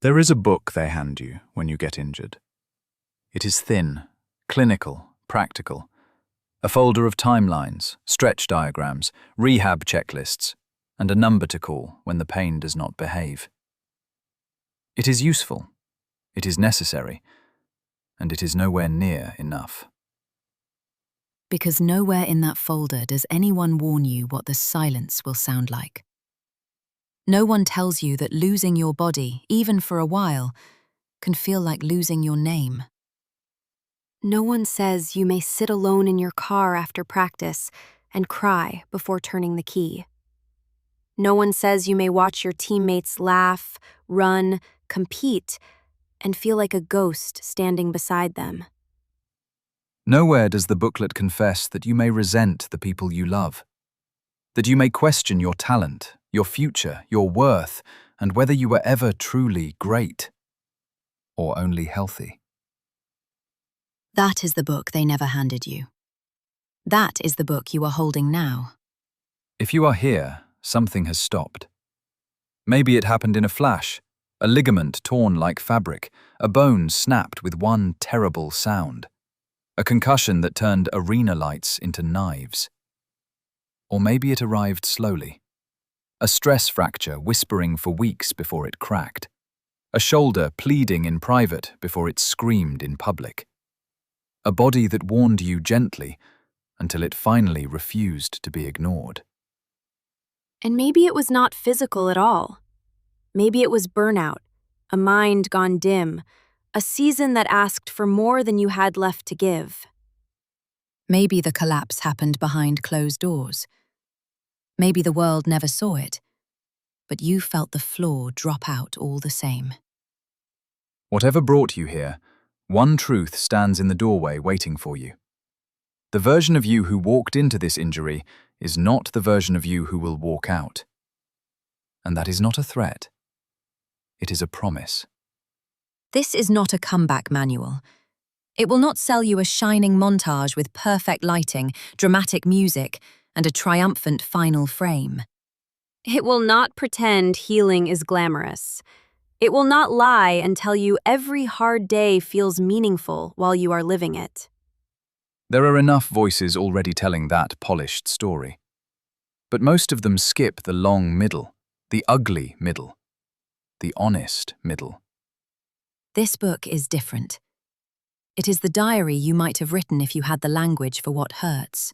There is a book they hand you when you get injured. It is thin, clinical, practical. A folder of timelines, stretch diagrams, rehab checklists, and a number to call when the pain does not behave. It is useful, it is necessary, and it is nowhere near enough. Because nowhere in that folder does anyone warn you what the silence will sound like. No one tells you that losing your body, even for a while, can feel like losing your name. No one says you may sit alone in your car after practice and cry before turning the key. No one says you may watch your teammates laugh, run, compete, and feel like a ghost standing beside them. Nowhere does the booklet confess that you may resent the people you love, that you may question your talent, your future, your worth, and whether you were ever truly great or only healthy. That is the book they never handed you. That is the book you are holding now. If you are here, something has stopped. Maybe it happened in a flash, a ligament torn like fabric, a bone snapped with one terrible sound, a concussion that turned arena lights into knives. Or maybe it arrived slowly, a stress fracture whispering for weeks before it cracked, a shoulder pleading in private before it screamed in public, a body that warned you gently until it finally refused to be ignored. And maybe it was not physical at all. Maybe it was burnout, a mind gone dim, a season that asked for more than you had left to give. Maybe the collapse happened behind closed doors. Maybe the world never saw it, but you felt the floor drop out all the same. Whatever brought you here, one truth stands in the doorway waiting for you. The version of you who walked into this injury is not the version of you who will walk out. And that is not a threat. It is a promise. This is not a comeback manual. It will not sell you a shining montage with perfect lighting, dramatic music, and a triumphant final frame. It will not pretend healing is glamorous. It will not lie and tell you every hard day feels meaningful while you are living it. There are enough voices already telling that polished story. But most of them skip the long middle, the ugly middle, the honest middle. This book is different. It is the diary you might have written if you had the language for what hurts.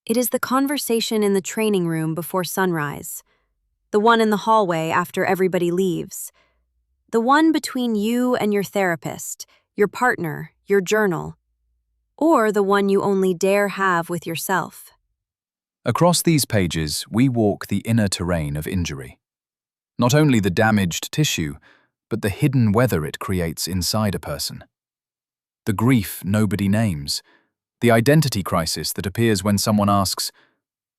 It is the conversation in the training room before sunrise, the one in the hallway after everybody leaves, the one between you and your therapist, your partner, your journal, or the one you only dare have with yourself. Across these pages, we walk the inner terrain of injury. Not only the damaged tissue, but the hidden weather it creates inside a person. The grief nobody names, the identity crisis that appears when someone asks,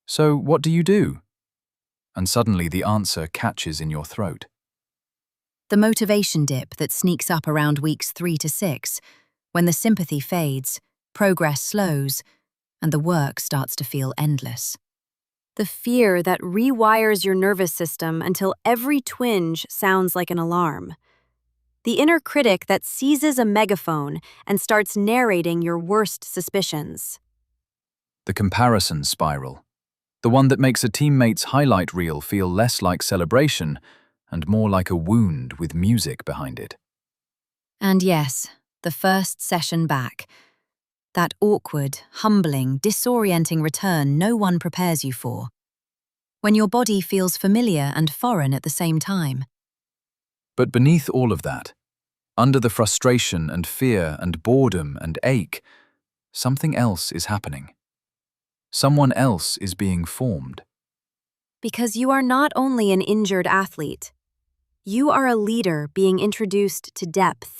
"So what do you do?" And suddenly the answer catches in your throat. The motivation dip that sneaks up around weeks 3 to 6, when the sympathy fades, progress slows, and the work starts to feel endless. The fear that rewires your nervous system until every twinge sounds like an alarm. The inner critic that seizes a megaphone and starts narrating your worst suspicions. The comparison spiral, the one that makes a teammate's highlight reel feel less like celebration and more like a wound with music behind it. And yes, the first session back. That awkward, humbling, disorienting return no one prepares you for. When your body feels familiar and foreign at the same time. But beneath all of that, under the frustration and fear and boredom and ache, something else is happening. Someone else is being formed. Because you are not only an injured athlete, you are a leader being introduced to depth